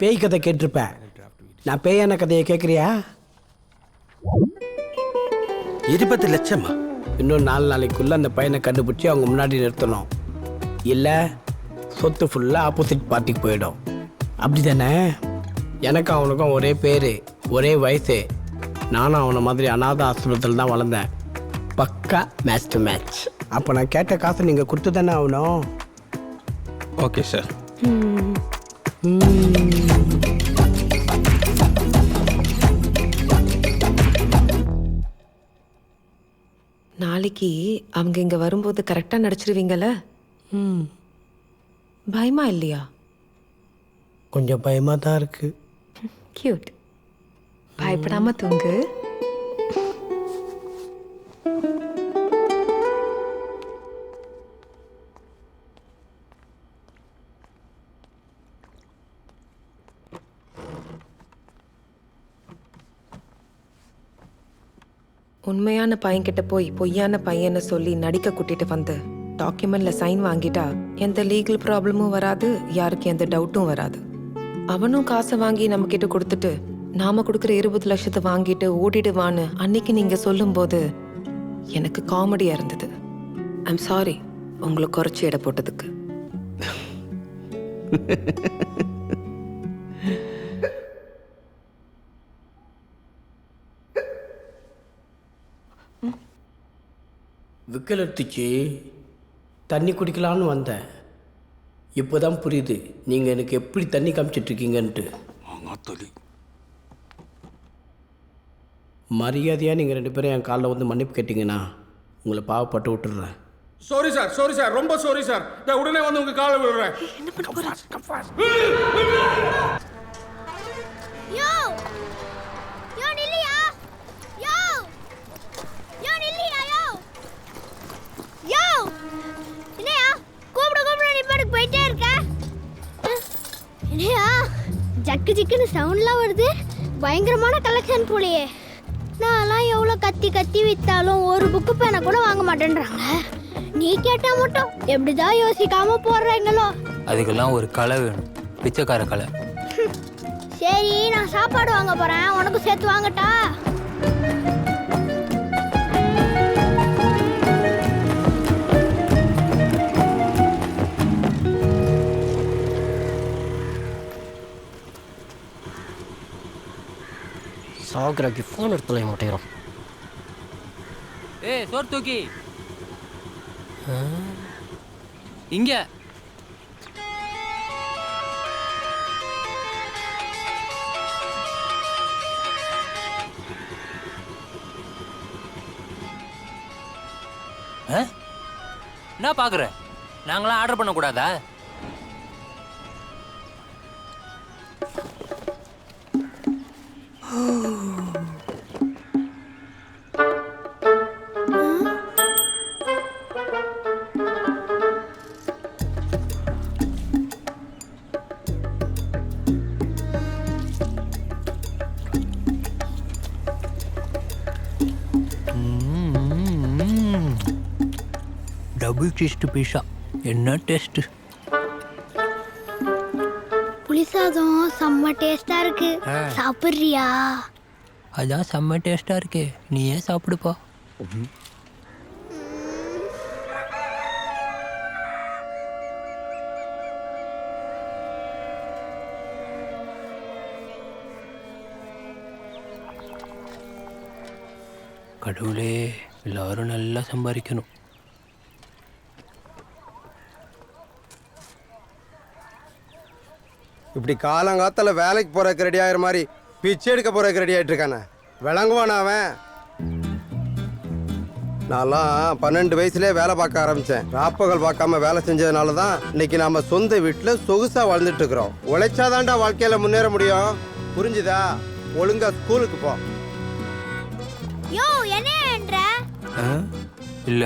பேய் கதை கேட்டிருப்பேன். நான் பேயான கதையை கேட்குறியா? 20 லட்சமா? இன்னும் 4 நாளைக்குள்ளே அந்த பையனை கண்டுபிடிச்சி அவங்க முன்னாடி நிறுத்தணும். இல்லை சொத்து ஃபுல்லாக ஆப்போசிட் பார்ட்டிக்கு போயிடும். அப்படி தானே? எனக்கும் அவனுக்கும் ஒரே பேர், ஒரே வயசு. நானும் அவனை மாதிரி அநாத ஆசிரமத்தில் தான் வளர்ந்தேன். பக்கா மேட்ச் டு மேட்ச். அப்போ நான் கேட்ட காசை நீங்கள் கொடுத்து தானே ஆகணும். Okay sir. நாளைக்கு அவங்க இங்க வரும்போது கரெக்டா நடிச்சிருவீங்கல்ல? பயமா இல்லையா? கொஞ்சம் பயமாக தான் இருக்கு. கியூட். பயப்படாம தூங்கு. உண்மையான பையன்கிட்ட போய் பொய்யான பையனை சொல்லி நடிக்க கூட்டிட்டு வந்து டாக்குமெண்ட்ல சைன் வாங்கிட்டா எந்த லீகல் ப்ராப்ளமும் வராது, யாருக்கு எந்த டவுட்டும் வராது. அவனும் காசை வாங்கி நம்ம கிட்ட கொடுத்துட்டு நாம கொடுக்குற 20 லட்சத்தை வாங்கிட்டு ஓடிடுவான்னு அன்னைக்கு நீங்க சொல்லும் போது எனக்கு காமெடியா இருந்தது. ஐம் சாரி உங்களை குறைச்சி எடை போட்டதுக்கு. விக்கல் எடுத்துச்சு. தண்ணி குடிக்கலான்னு வந்தேன். இப்போ தான் புரியுது நீங்கள் எனக்கு எப்படி தண்ணி காமிச்சிட்ருக்கீங்கன்ட்டு. மரியாதையாக நீங்கள் 2 பேரும் என் காலில் வந்து மன்னிப்பு கேட்டிங்கன்னா உங்களை பாவப்பட்டு விட்டுடுறேன். சாரி சார், ரொம்ப சாரி சார். நான் உடனே வந்து உங்க காலை விடுறேன். என்ன பண்ண போற? யோ யோ நில்லியா, யோ யோ நில்லியா, யோ யோ என்னையா கூப்பிட நீ பாட்டுக்கு போயிட்டே இருக்க. என்னையா ஜக்கு ஜிக்குன்னு சவுண்ட்லாம் வருது. பயங்கரமான கலெக்ஷன் போலையே. நான்லாம் எவ்வளோ கத்தி வித்தாலும் ஒரு புக்கு பேனை கூட வாங்க மாட்டேன்றாங்க. நீ கேட்டா மட்டும் எப்படிதான் யோசிக்காம போடுறீங்களோ. அதுக்கெல்லாம் ஒரு கலை வேணும், பிச்சைக்கார கலை. சரி நான் சாப்பாடு வாங்க போறேன், உனக்கு சேர்த்து வாங்கட்டா? சாகுறாக்கி ஃபோன் எடுத்துல மாட்டேங்கிறோம். ஏய் சோறு தூக்கி இங்க. என்ன பாக்குற? நாங்களாம் ஆர்டர் பண்ண கூடாதா? டபுள் சீஸ் பீஸா என்ன டேஸ்ட். புளிசாதம் செம்ம டேஸ்டா இருக்கு, சாப்பிடுறியா? அதான் செம்ம டேஸ்டா இருக்கே, நீ ஏன் சாப்பிடுப்பா. கடவுளே, எல்லாரும் நல்லா சம்பாதிக்கணும். இப்படி காலங்காத்தால வேலைக்கு போறதுக்கு ரெடி ஆகிற மாதிரி பிச்சை எடுக்க போறதுக்கு ரெடி ஆகிட்டு இருக்கானே, விளங்குவானா அவன்? நான்லாம் 12 வயசுலேயே வேலை பார்க்க ஆரம்பித்தேன். ராப்பகல் பார்க்காம வேலை செஞ்சதுனால தான் இன்னைக்கு நாம சொந்த வீட்டில் சொகுசா வாழ்ந்துட்டு இருக்கிறோம். உழைச்சாதான்டா வாழ்க்கையில முன்னேற முடியும், புரிஞ்சுதா? ஒழுங்கா ஸ்கூலுக்கு போ. யோ என்னன்ற? இல்ல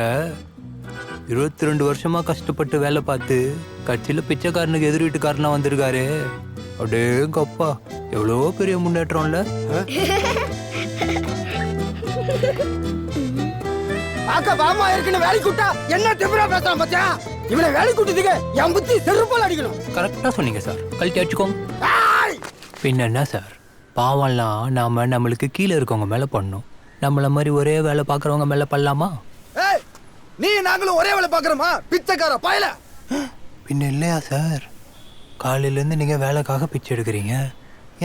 22 வருஷமா கஷ்டப்பட்டு வேலை பார்த்து கட்சியில பிச்சைக்காரனுக்கு எதிர் வீட்டுக்காரனா வந்திருக்காரு. அடேங்கப்பா, எவ்வளோ பெரிய முன்னேற்றம்ல. பாக்க பாமா இருக்குன்னு வேலைக்கு விட்டா என்ன திமிரா பேசுறான் பாத்தியா? இவனை வேலை கூட்டத்துக்கு என் புத்தி செருப்பால் அடிக்கணும். கரெக்டாக சொன்னீங்க சார். கழட்டி அடிச்சுக்கோங்க. பின்ன என்ன சார், பாவம்லாம் நாம நம்மளுக்கு கீழே இருக்கவங்க மேலே பண்ணணும். நம்மள மாதிரி ஒரே வேலை பார்க்குறவங்க மேலே பண்ணலாமா? நீ நாங்களும் ஒரே வேலை பாக்குறோமா பிச்சைக்கார பாயல? பின்ன இல்லையா சார், காலையிலேருந்து நீங்கள் வேலைக்காக பிச்சை எடுக்கிறீங்க,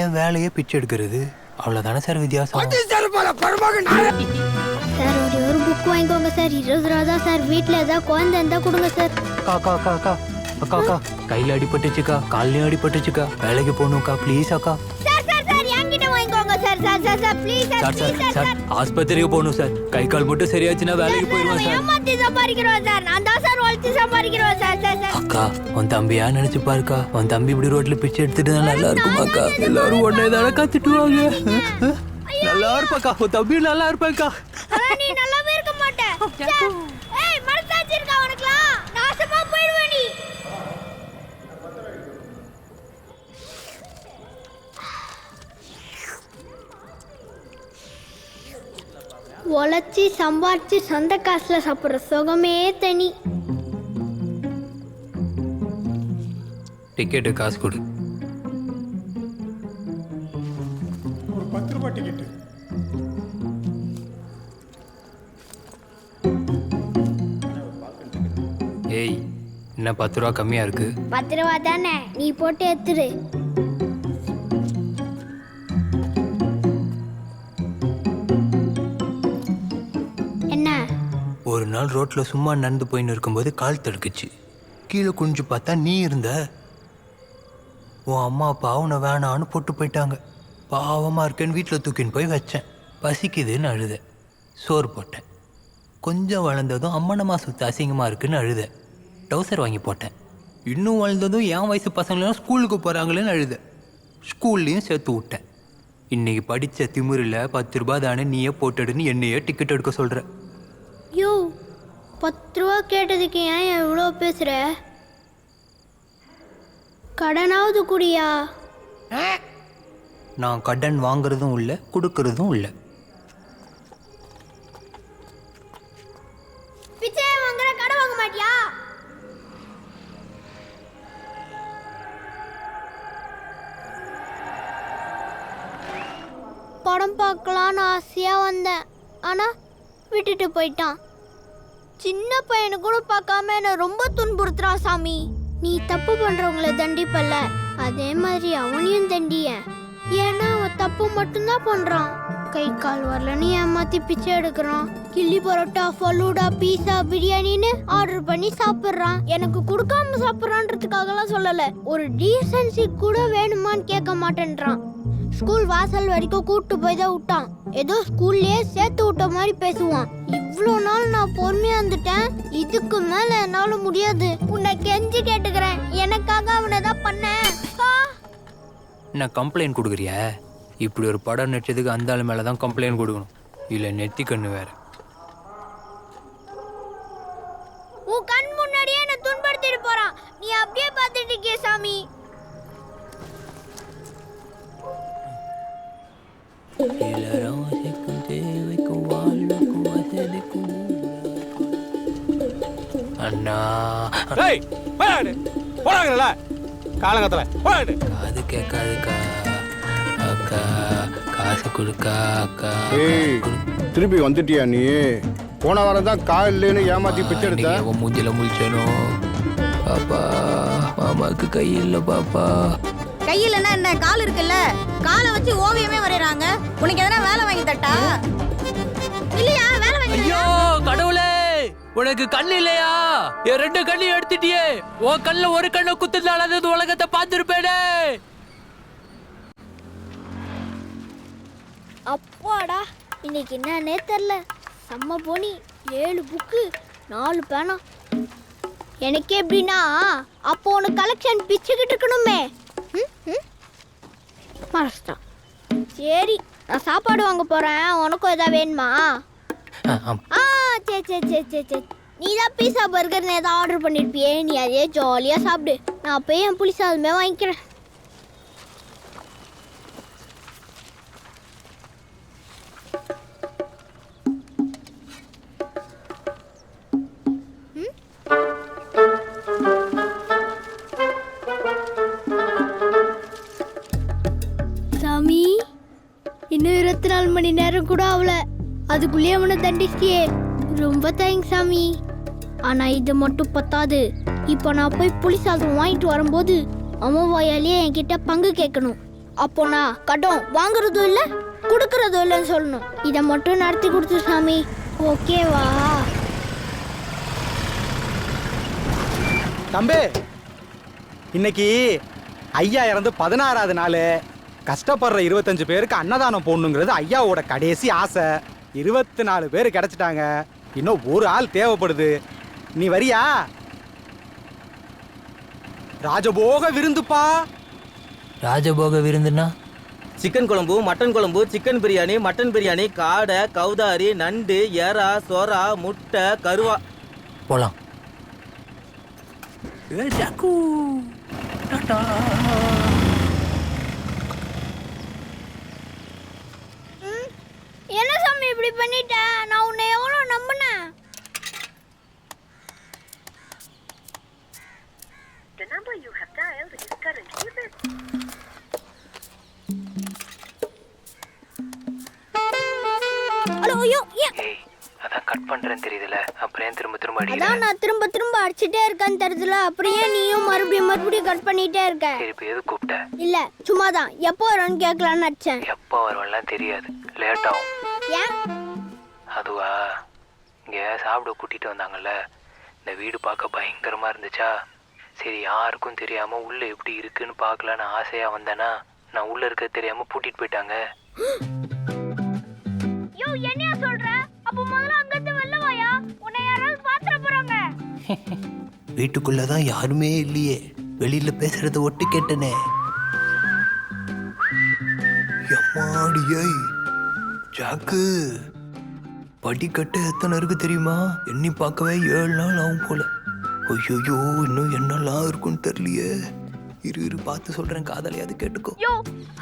என் வேலையே பிச்சை எடுக்கிறது, அவ்வளோதானே சார் வித்தியாசம். சார் ஒரு புக் வாங்கிக்கோங்க சார், 20 ரூபா தான் சார். வீட்டில் ஏதாவது குழந்தை இருந்தால் கொடுங்க சார். அக்கா அக்கா அக்கா அக்கா அக்கா கையில் அடிபட்டுச்சுக்கா, கால்லையும் அடிபட்டுச்சுக்கா, வேலைக்கு போகணும்க்கா, ப்ளீஸ் அக்கா. சார் சார் சார் என்கிட்ட வாங்கிக்கோங்க sir. Sir sir sir please sir, sir sir sir ஆஸ்பத்திரிக்கு போகணும் சார். கை கால் மட்டும் சரியாச்சுன்னா வேலைக்கு போயிடுவேன் சார். ஏமாத்தி சம்பாதிக்கிறோம் சார். நான் தான் சார் உழைச்சி சம்பாதிக்கிறோம் சார். சார் சார் அக்கா உன் தம்பியா நினைச்சு பாருக்கா, உன் தம்பி இப்படி ரோட்ல பிச்சை எடுத்துட்டு தான் நல்லா இருக்குமாக்கா. எல்லாரும் உடனே தானே கத்துட்டுவாங்க. நல்லா இருப்பாக்கா, உன் தம்பியும் நல்லா இருப்பாக்கா. ஆனா நீ நல்லாவே இருக்க மாட்ட. சார், ஏய் மனசாட்சி இருக்கா உனக்குலாம்? நாசமா போயிடுவ நீ. உழைச்சி சம்பாரிச்சு சொந்த காசுல சாப்பிட்ற சுகமே தனி. டிக்கெட்டு காசு கொடு. ஒரு 10 ரூபாய் டிக்கெட்டு. ஏய் என்ன 10 ரூபா கம்மியா இருக்கு? 10 ரூபா தானே, நீ போட்டு எடுத்துரு. என்ன? ஒரு நாள் ரோட்ல சும்மா நடந்து போயின்னு இருக்கும்போது கால் தடுக்குச்சு. கீழே குனிஞ்சு பார்த்தா நீ இருந்த. உன் அம்மா அப்பா உன்னை வேணான்னு போட்டு போயிட்டாங்க. பாவமாக இருக்கேன்னு வீட்டில் தூக்கின்னு போய் வச்சேன். பசிக்குதுன்னு அழுதேன், சோறு போட்டேன். கொஞ்சம் வளர்ந்ததும் அம்மனம்மா சுத்த அசிங்கமாக இருக்குன்னு அழுதேன், டவுசர் வாங்கி போட்டேன். இன்னும் வளர்ந்ததும் என் வயசு பசங்களாம் ஸ்கூலுக்கு போகிறாங்களேன்னு அழுதேன், ஸ்கூல்லையும் சேர்த்து விட்டேன். இன்னைக்கு படித்த திமிரில் 10 ரூபா தானே நீயே போட்டுடுன்னு என்னையே டிக்கெட் எடுக்க சொல்கிற. யோ 10 ரூபா கேட்டதுக்கு ஏன் இவ்வளோ பேசுற? கடனாவது குடியா? நான் கடன் வாங்குறதும் இல்லை, கொடுக்கறதும் இல்லை. பிச்சை வாங்குற, கடன் வாங்க மாட்டியா? படம் பார்க்கலான்னு ஆசையா வந்தேன், ஆனா விட்டுட்டு போயிட்டான். சின்ன பையனு கூட பார்க்காம என்ன ரொம்ப துன்புறுத்துறான் சாமி. நீ தப்பு பண்றவங்கள தண்டிப்பல்ல, அதே மாதிரி அவனையும் தண்டிய. ஏன்னா அவன் தப்பு மட்டும்தான் பண்றான். கை கால் வரலன்னு ஏமாத்தி பிச்சை எடுக்கிறான். கிள்ளி பரோட்டா, ஃபலூடா, பீஸா, பிரியாணின்னு ஆர்டர் பண்ணி சாப்பிட்றான். எனக்கு கொடுக்காம சாப்பிட்றான்றதுக்காகலாம் சொல்லல, ஒரு டீசன்சி கூட வேணுமான்னு கேட்க மாட்டேன்றான். ஸ்கூல் வாசல் வரைக்கும் கூட்டு போய் தான் விட்டான். ஏதோ ஸ்கூல்லயே சேர்த்து விட்ட மாதிரி பேசுவான். இவ்வளோ நாள் நான் பொறுமையா இருந்துட்டேன், இதுக்கு மேல என்னால முடியாது. உன்னை கெஞ்சி கேட்டுக்கிறேன், எனக்காக அவனை தான் பண்ணேன். என்ன கம்ப்ளைண்ட் கொடுக்குறியா? இப்படி ஒரு படம் நடிச்சதுக்கு அந்த ஆள் மேலே தான் கம்ப்ளைண்ட் கொடுக்கணும், இல்லை நெத்தி கண்ணு வேற. உன் கண் முன்னாடியே என்ன துன்படுத்திட்டு போறான், நீ அப்படியே பார்த்துட்டு இருக்கிய சாமி. அண்ணா போனாங்கல்ல காலங்கத்துல போயிடு. காது கேட்காதுக்கா அக்கா, காசு கொடுக்கா அக்கா. திருப்பி வந்துட்டியா நீ? போன வாரம் தான் கால் இல்லைன்னு ஏமாத்தி பிச்சை எடுத்த. அவன் மூஞ்சில முழிச்சனோ பாப்பா. மாமாவுக்கு கை இல்லை பாப்பா. கையிலன்னா என்ன, கால் இருக்குல்ல, காலை வச்சு ஓவியமே வரையறாங்க. உனக்கு எதனா வேலை வாங்கி தட்டா? இல்லையா வேலை வாங்கி? ஐயோ கடவுளே, உனக்கு கண்ணு இல்லையா? என் 2 கண்ணையும் எடுத்துட்டியே. உன் கண்ணுல ஒரு கண்ணை குத்துனால அந்த உலகத்தை பார்த்துருப்பேனே. அப்பாடா, இன்னைக்கு என்னன்னே தெரில, செம்ம போனி. 7 புக்கு, 4 பேனா. எனக்கு எப்படின்னா, அப்போ உனக்கு கலெக்ஷன் பிச்சுக்கிட்டு இருக்கணுமே. மறந்துட்டான். சரி, நான் சாப்பாடு வாங்க போறேன், உனக்கும் ஏதாவது வேணுமா? சரி சரி சரி சரி சரி. நீ தான் பீஸா பர்கர்னு ஏதாவது ஆர்டர் பண்ணியிருப்பியே, நீ அதே ஜாலியாக சாப்பிடு. நான் போய் என் புளி சாதமே வாங்கிக்கிறேன். 24 மணி நேரம் கூட ஆகல, அதுக்குள்ளேயே அவனை தண்டிச்சியே. ரொம்ப தேங்க்ஸ் சாமி. ஆனா இது மட்டும் பத்தாது. இப்போ நான் போய் புளி சாதம் வாங்கிட்டு வரும்போது அவன் வாயாலேயே என்கிட்ட பங்கு கேட்கணும். அப்போ நான் கடன் வாங்குறதும் இல்லை கொடுக்கறதும் இல்லைன்னு சொல்லணும். இதை மட்டும் நடத்தி கொடுத்து சாமி, ஓகேவா? தம்பி, இன்னைக்கு ஐயா இறந்து 16வது நாள். கஷ்டப்படுற 25 பேருக்கு அன்னதானம் போடணுங்கிறது ஐயாவோட கடைசி ஆசை. 24 பேர் கிடைச்சிட்டாங்க. இன்னும் ஒரு ஆள் தேவைப்படுது. நீ வரியா? ராஜபோக விருந்துப்பா. ராஜபோக விருந்துன்னா சிக்கன் குழம்பு, மட்டன் குழம்பு, சிக்கன் பிரியாணி, மட்டன் பிரியாணி, காடை, கவுதாரி, நண்டு, எறா, சொரா, முட்டை, கருவா. போலாம். என்ன சாமி இப்படி பண்ணிட்ட? நான் உன்னை எவ்வளோ நம்பினேன். ஹலோ, ஐயோ, அதான் கட் பண்றேன்னு தெரியுதுல, அப்புறம் ஏன் திரும்ப திரும்ப அதான் நான் திரும்ப திரும்ப அடிச்சுட்டே இருக்கேன்னு தெரியுதுல, அப்படியே நீயும் மறுபடியும் கட் பண்ணிட்டே இருக்க. இப்போ எது கூப்பிட்ட? இல்ல, சும்மாதான் எப்போ வரும்னு கேட்கலான்னு அடிச்சேன். எப்போ வருவெல்லாம் தெரியாது, லேட் ஆகும். ஏன்? அதுவா, இங்க சாப்பிட கூட்டிட்டு வந்தாங்கல்ல, இந்த வீடு பார்க்க பயங்கரமா இருந்துச்சா. சரி, யாருக்கும் தெரியாம உள்ள எப்படி இருக்குன்னு பார்க்கலான்னு ஆசையா வந்தேனா, நான் உள்ள இருக்க தெரியாம பூட்டிட்டு போயிட்டாங்க. யோ, என்னையா சொல்ற? அப்ப முதல்ல அங்க இருந்து வெளில வாயா, உன்னை யாராவது பாத்துற போறாங்க. வீட்டுக்குள்ளதான் யாருமே இல்லையே, வெளியில பேசுறத ஒட்டு கேட்டனே. எம்மாடியை ஜாக்கு, படிக்கட்டு எத்தனை இருக்கு தெரியுமா? எண்ணி பார்க்கவே 7 நாள் ஆகும் போல. ஐயோ, இன்னும் என்னெல்லாம் இருக்குன்னு தெரியலையே. இரு பார்த்து சொல்றேன், காதலையாவது கேட்டுக்கோ. யோ,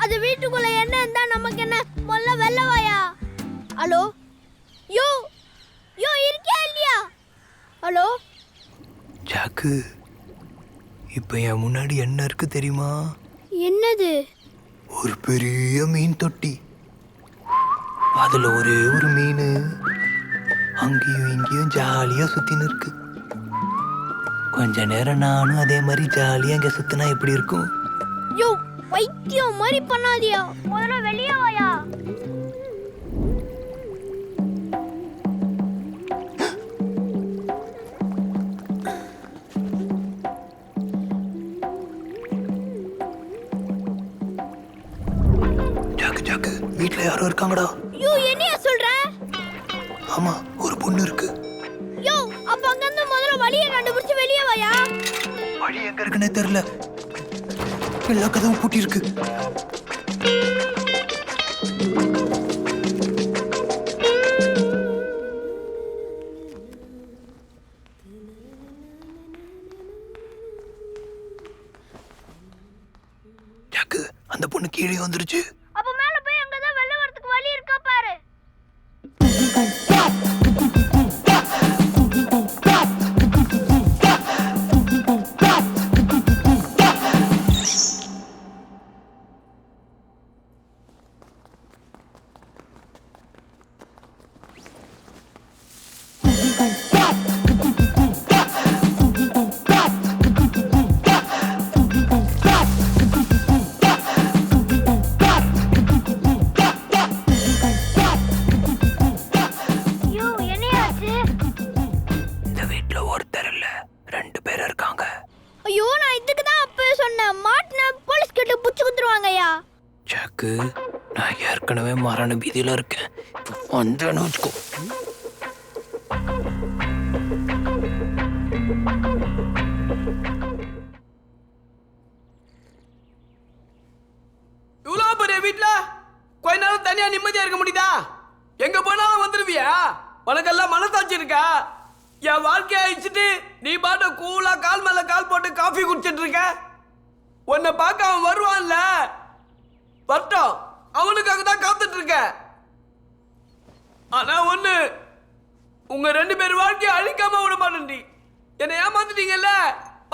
அது வீட்டுக்குள்ள என்ன இருந்தா நமக்கு என்ன? முதல்ல வெளில வாயா. ஹலோ, யோ யோ, இருக்கியா இல்லையா? ஹலோ ஜாக்கு, இப்ப என் முன்னாடி என்ன இருக்கு தெரியுமா? என்னது? ஒரு பெரிய மீன் தொட்டி. அதுல ஒரே ஒரு மீன் அங்கேயும் இங்கேயும் ஜாலியா சுத்தின்னு இருக்கு. கொஞ்ச நேரம் நானும் அதே மாதிரி ஜாலியா அங்க சுத்தினா எப்படி இருக்கும்? யோ, பைத்தியம் மாதிரி பண்ணாதியா, முதல்ல வெளியே வாயா. ஜாக்கு, வீட்டுல யாரும் இருக்காங்கடா? யோ, என்னையா சொல்ற? ஆமா, ஒரு பொண்ணு இருக்கு. யோ, அப்ப அங்க இருந்து முதல்ல வழியை கண்டுபிடிச்சு வெளியே வாயா. வழி எங்க இருக்குன்னே தெரியல, எல்லா கதவும் பூட்டி இருக்கு. ஜாக்கு, அந்த பொண்ணு கீழே வந்துருச்சு. அப்ப மேல போய் அங்கதான் வெளில வரதுக்கு வழி இருக்கா பாரு. யோ, என்னையாச்சு? இந்த வீட்டுல ஒருத்தர் இல்ல, 2 பேர் இருக்காங்க. ஐயோ, நான் இதுக்கு தான் அப்பவே சொன்னேன், மாட்டின போலீஸ் கிட்ட புடிச்சு குத்துருவாங்கய்யா. ஜாக்கு, நான் ஏற்கனவே மரண பீதியில இருக்கேன். வந்தேன்னு வச்சுக்கோ. இவ்வளோ பெரிய வீட்டுல கொஞ்ச நேரம் தனியா நிம்மதியா இருக்க முடியுதா? எங்க போனாலும் வந்துருவியா? உனக்கெல்லாம் மனசாட்சி இருக்கா? என் வாழ்க்கைய அழிச்சிட்டு நீ பாட்ட கூலா கால் மேல கால் போட்டு காஃபி குடிச்சிட்டு இருக்க. உன்னை பார்க்க அவன் வருவான்ல, வரட்டும், அவனுக்காக தான் காத்துட்டு இருக்க. ஆனா ஒண்ணு, உங்க 2 பேர் வாழ்க்கையை அழிக்காம விட மாட்டேன்டி. என்னை ஏமாத்திட்டீங்கல்ல,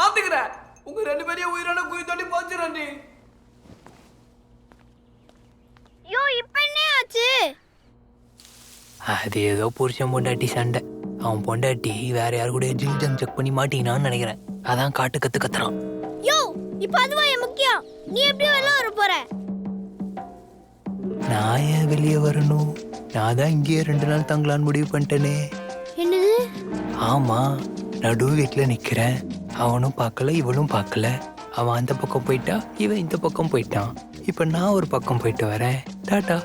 பாத்துக்கிறேன். உங்க 2 பேரையும் உயிரான குழி தோண்டி போச்சிடண்டி. யோ, இப்ப என்ன ஆச்சு? அது ஏதோ புருஷன் பொண்டாட்டி சண்டை. அவன் பொண்டாட்டி வேற யாரு கூட ஜிங்ஜங் செக் பண்ணி மாட்டினான்னு நினைக்கிறேன். அதான் காட்டு கத்து கத்துறான். யோ இப்போ அதுவா என் முக்கியம். நீ எப்படி வெளில வர போற? நான் ஏன் வெளியே வரணும்? நான் தான் இங்கேயே 2 நாள் தங்கலான்னு முடிவு பண்ணிட்டேனே. என்னது? ஆமா, நடு வீட்டில் நிற்கிறேன். அவனும் பார்க்கல, இவளும் பார்க்கல. அவன் அந்த பக்கம் போயிட்டா, இவன் இந்த பக்கம் போயிட்டான். இப்போ நான் ஒரு பக்கம் போயிட்டு வரேன். டாட்டா.